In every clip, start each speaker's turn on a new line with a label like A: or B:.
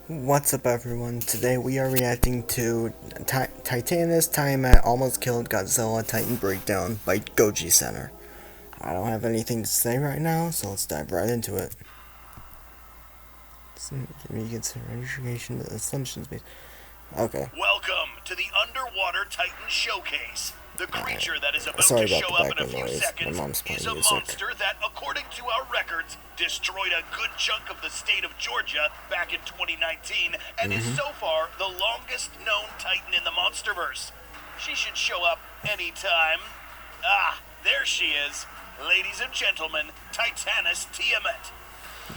A: What's up, everyone? Today we are reacting to Titanus Tiamat Almost Killed Godzilla Titan Breakdown by Goji Center. I don't have anything to say right now, so let's dive right into it. Reconsider education assumptions based. Okay.
B: Welcome to the Underwater Titan Showcase. The creature that is about
A: Sorry
B: to
A: about
B: show
A: the
B: up in a
A: background
B: few
A: noise.
B: seconds
A: My mom's playing
B: is a
A: music.
B: monster that, according to our records, destroyed a good chunk of the state of Georgia back in 2019 and is so far the longest known Titan in the Monsterverse. She should show up anytime. Ah, there she is. Ladies and gentlemen, Titanus Tiamat.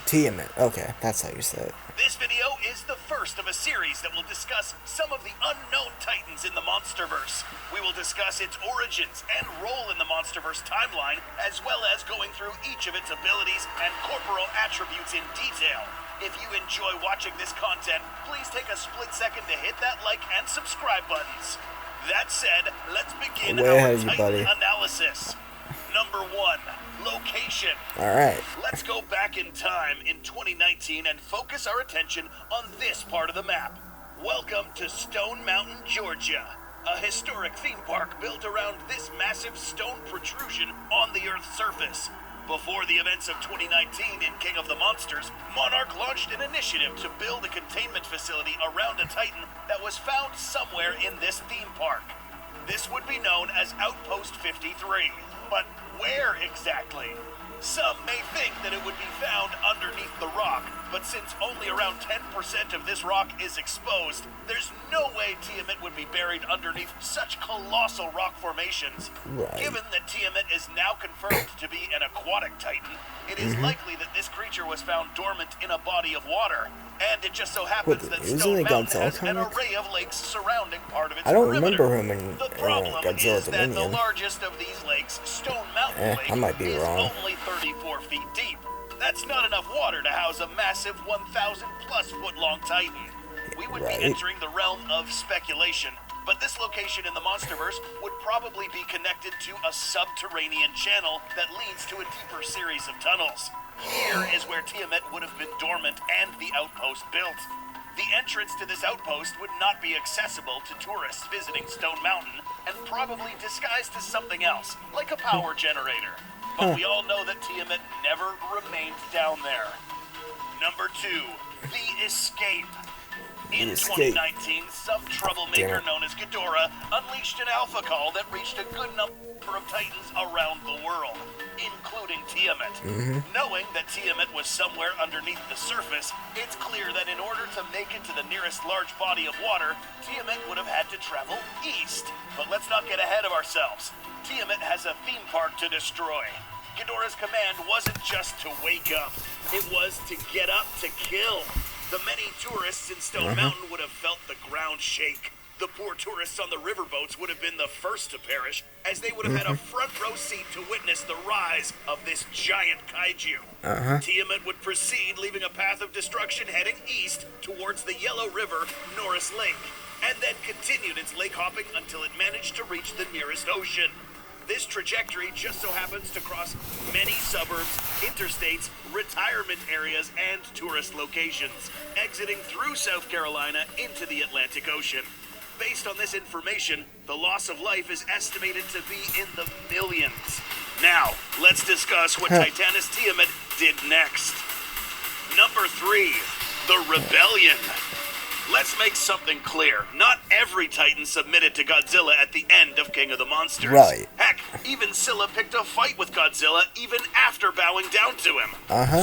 A: Tiamat. Okay, that's how you say it.
B: This video is the first of a series that will discuss some of the unknown Titans in the Monsterverse. We will discuss its origins and role in the Monsterverse timeline, as well as going through each of its abilities and corporal attributes in detail. If you enjoy watching this content, please take a split second to hit that like and subscribe buttons. That said, let's begin our Titan analysis. Number 1, location.
A: Alright.
B: Let's go back in time in 2019 and focus our attention on this part of the map. Welcome to Stone Mountain, Georgia, a historic theme park built around this massive stone protrusion on the Earth's surface. Before the events of 2019 in King of the Monsters, Monarch launched an initiative to build a containment facility around a Titan that was found somewhere in this theme park. This would be known as Outpost 53. But where exactly? Some may think that it would be found underneath the rock, but since only around 10% of this rock is exposed, there's no way Tiamat would be buried underneath such colossal rock formations.
A: Right.
B: Given that Tiamat is now confirmed to be an aquatic titan, it is likely that this creature was found dormant in a body of water, and it just so happens that Stone Mountain has an array of lakes surrounding part of its perimeter.
A: I don't remember him in
B: the problem
A: Godzilla
B: is that the
A: Dominion.
B: largest of these lakes, Stone Mountain Lake,
A: I might be
B: is
A: wrong.
B: only 34 feet deep. That's not enough water to house a massive 1,000 plus foot long Titan. We would be entering the realm of speculation, but this location in the Monsterverse would probably be connected to a subterranean channel that leads to a deeper series of tunnels. Here is where Tiamat would have been dormant and the outpost built. The entrance to this outpost would not be accessible to tourists visiting Stone Mountain and probably disguised as something else, like a power generator. But we all know that Tiamat never remained down there. Number 2, the escape. In 2019, some troublemaker known as Ghidorah unleashed an alpha call that reached a good number of Titans around the world, including Tiamat. Knowing that Tiamat was somewhere underneath the surface, it's clear that in order to make it to the nearest large body of water, Tiamat would have had to travel east. But let's not get ahead of ourselves. Tiamat has a theme park to destroy. Ghidorah's command wasn't just to wake up, it was to get up to kill. The many tourists in Stone Mountain would have felt the ground shake. The poor tourists on the riverboats would have been the first to perish, as they would have had a front row seat to witness the rise of this giant kaiju. Tiamat would proceed, leaving a path of destruction heading east towards the Yellow River, Norris Lake, and then continued its lake hopping until it managed to reach the nearest ocean. This trajectory just so happens to cross many suburbs, interstates, retirement areas, and tourist locations, exiting through South Carolina into the Atlantic Ocean. Based on this information, the loss of life is estimated to be in the millions. Now, let's discuss what Titanus Tiamat did next. Number 3, the Rebellion. Let's make something clear. Not every Titan submitted to Godzilla at the end of King of the Monsters.
A: Right.
B: Heck, even Scylla picked a fight with Godzilla even after bowing down to him.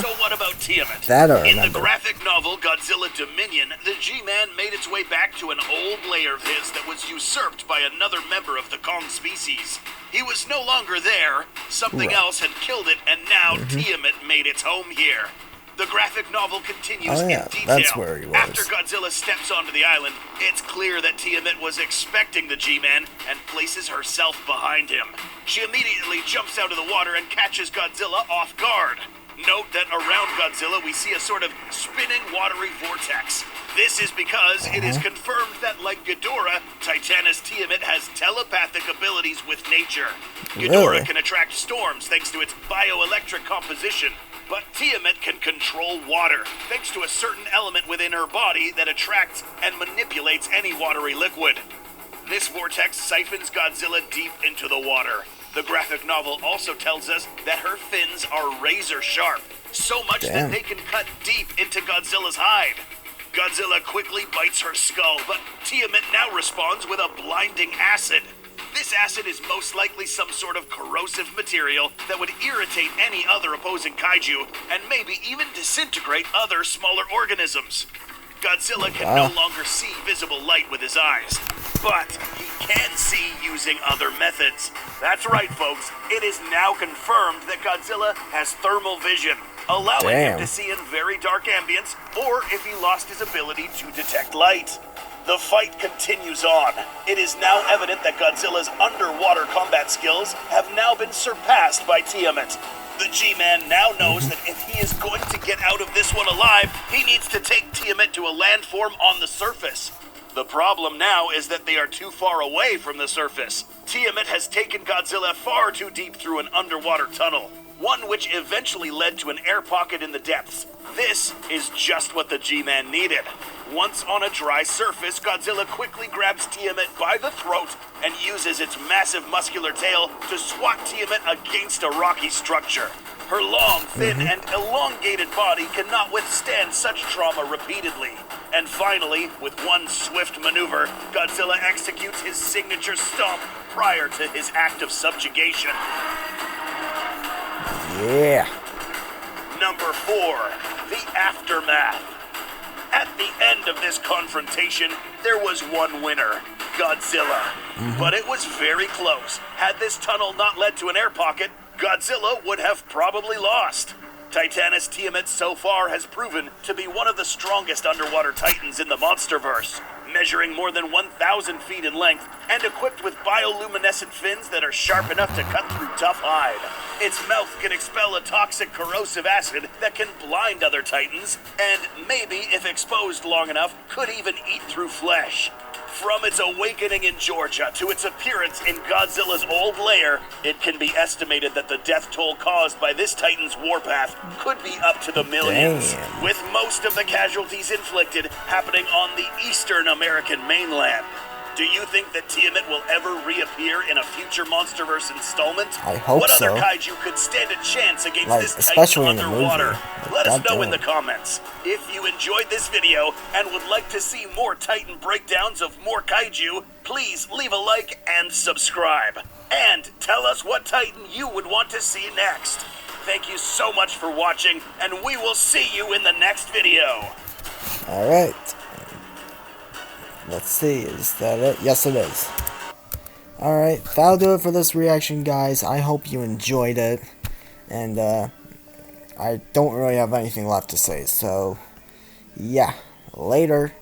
B: So what about Tiamat?
A: That I
B: In
A: remember.
B: the graphic novel Godzilla Dominion, the G-Man made its way back to an old lair of his that was usurped by another member of the Kong species. He was no longer there. Something else had killed it, and now Tiamat made its home here. The graphic novel continues in detail.
A: That's where he was.
B: After Godzilla steps onto the island, it's clear that Tiamat was expecting the G-Man and places herself behind him. She immediately jumps out of the water and catches Godzilla off guard. Note that around Godzilla we see a sort of spinning watery vortex. This is because it is confirmed that, like Ghidorah, Titanus Tiamat has telepathic abilities with nature. Ghidorah can attract storms thanks to its bioelectric composition. But Tiamat can control water, thanks to a certain element within her body that attracts and manipulates any watery liquid. This vortex siphons Godzilla deep into the water. The graphic novel also tells us that her fins are razor sharp, so much that they can cut deep into Godzilla's hide. Godzilla quickly bites her skull, but Tiamat now responds with a blinding acid. This acid is most likely some sort of corrosive material that would irritate any other opposing kaiju and maybe even disintegrate other smaller organisms. Godzilla can no longer see visible light with his eyes, but he can see using other methods. That's right, folks. It is now confirmed that Godzilla has thermal vision, allowing him to see in very dark ambience, or if he lost his ability to detect light. The fight continues on. It is now evident that Godzilla's underwater combat skills have now been surpassed by Tiamat. The G-Man now knows that if he is going to get out of this one alive, he needs to take Tiamat to a landform on the surface. The problem now is that they are too far away from the surface. Tiamat has taken Godzilla far too deep through an underwater tunnel, one which eventually led to an air pocket in the depths. This is just what the G-Man needed. Once on a dry surface, Godzilla quickly grabs Tiamat by the throat and uses its massive muscular tail to swat Tiamat against a rocky structure. Her long, thin, and elongated body cannot withstand such trauma repeatedly. And finally, with one swift maneuver, Godzilla executes his signature stomp prior to his act of subjugation.
A: Yeah.
B: Number 4, the aftermath. At the end of this confrontation, there was one winner, Godzilla. But it was very close. Had this tunnel not led to an air pocket, Godzilla would have probably lost. Titanus Tiamat so far has proven to be one of the strongest underwater titans in the monsterverse, measuring more than 1,000 feet in length and equipped with bioluminescent fins that are sharp enough to cut through tough hide. Its mouth can expel a toxic corrosive acid that can blind other titans, and maybe, if exposed long enough, could even eat through flesh. From its awakening in Georgia to its appearance in Godzilla's old lair, it can be estimated that the death toll caused by this titan's warpath could be up to the millions, with most of the casualties inflicted happening on the eastern American mainland. Do you think that Tiamat will ever reappear in a future MonsterVerse installment?
A: I hope
B: what
A: so.
B: What other kaiju could stand a chance against this
A: especially
B: titan underwater? Let us know in the
A: damn.
B: comments. If you enjoyed this video and would like to see more Titan breakdowns of more kaiju, please leave a like and subscribe. And tell us what Titan you would want to see next. Thank you so much for watching, and we will see you in the next video.
A: Alright. Let's see, is that it? Yes, it is. Alright, that'll do it for this reaction, guys. I hope you enjoyed it. And, I don't really have anything left to say, so, yeah. Later.